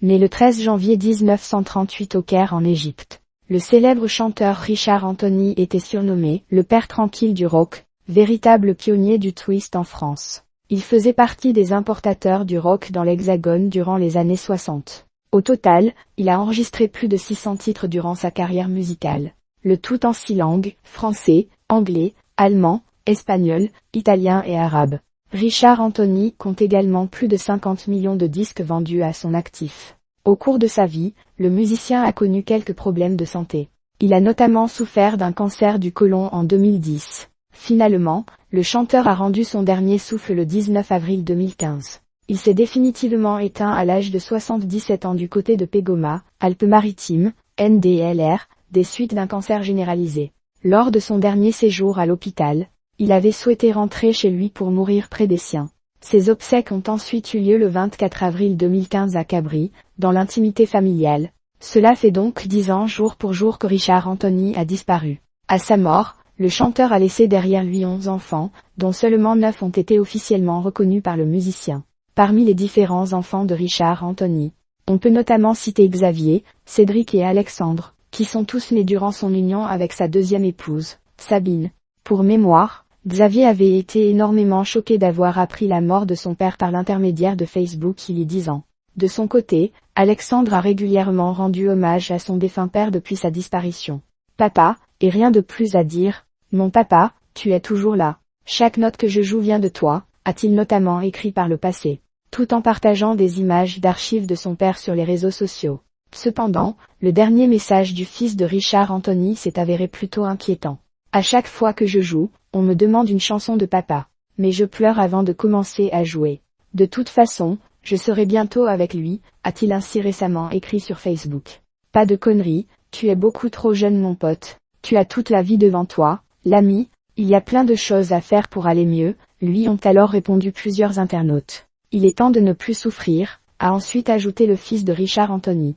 Né le 13 janvier 1938 au Caire en Égypte. Le célèbre chanteur Richard Anthony était surnommé « le père tranquille du rock », véritable pionnier du twist en France. Il faisait partie des importateurs du rock dans l'Hexagone durant les années 60. Au total, il a enregistré plus de 600 titres durant sa carrière musicale. Le tout en 6 langues, français, anglais, allemand, espagnol, italien et arabe. Richard Anthony compte également plus de 50 millions de disques vendus à son actif. Au cours de sa vie, le musicien a connu quelques problèmes de santé. Il a notamment souffert d'un cancer du côlon en 2010. Finalement, le chanteur a rendu son dernier souffle le 19 avril 2015. Il s'est définitivement éteint à l'âge de 77 ans du côté de Pégoma, Alpes-Maritimes, NDLR, des suites d'un cancer généralisé. Lors de son dernier séjour à l'hôpital, il avait souhaité rentrer chez lui pour mourir près des siens. Ses obsèques ont ensuite eu lieu le 24 avril 2015 à Cabris, dans l'intimité familiale. Cela fait donc 10 ans jour pour jour que Richard Anthony a disparu. À sa mort, le chanteur a laissé derrière lui 11 enfants, dont seulement 9 ont été officiellement reconnus par le musicien. Parmi les différents enfants de Richard Anthony, on peut notamment citer Xavier, Cédric et Alexandre, qui sont tous nés durant son union avec sa deuxième épouse, Sabine. Pour mémoire, Xavier avait été énormément choqué d'avoir appris la mort de son père par l'intermédiaire de Facebook il y a 10 ans. De son côté, Alexandre a régulièrement rendu hommage à son défunt père depuis sa disparition. Papa, et rien de plus à dire, mon papa, tu es toujours là. Chaque note que je joue vient de toi, a-t-il notamment écrit par le passé, tout en partageant des images d'archives de son père sur les réseaux sociaux. Cependant, le dernier message du fils de Richard Anthony s'est avéré plutôt inquiétant. À chaque fois que je joue, on me demande une chanson de papa, mais je pleure avant de commencer à jouer. De toute façon, je serai bientôt avec lui, a-t-il ainsi récemment écrit sur Facebook. Pas de conneries, tu es beaucoup trop jeune mon pote, tu as toute la vie devant toi, l'ami, il y a plein de choses à faire pour aller mieux, lui ont alors répondu plusieurs internautes. Il est temps de ne plus souffrir, a ensuite ajouté le fils de Richard Anthony.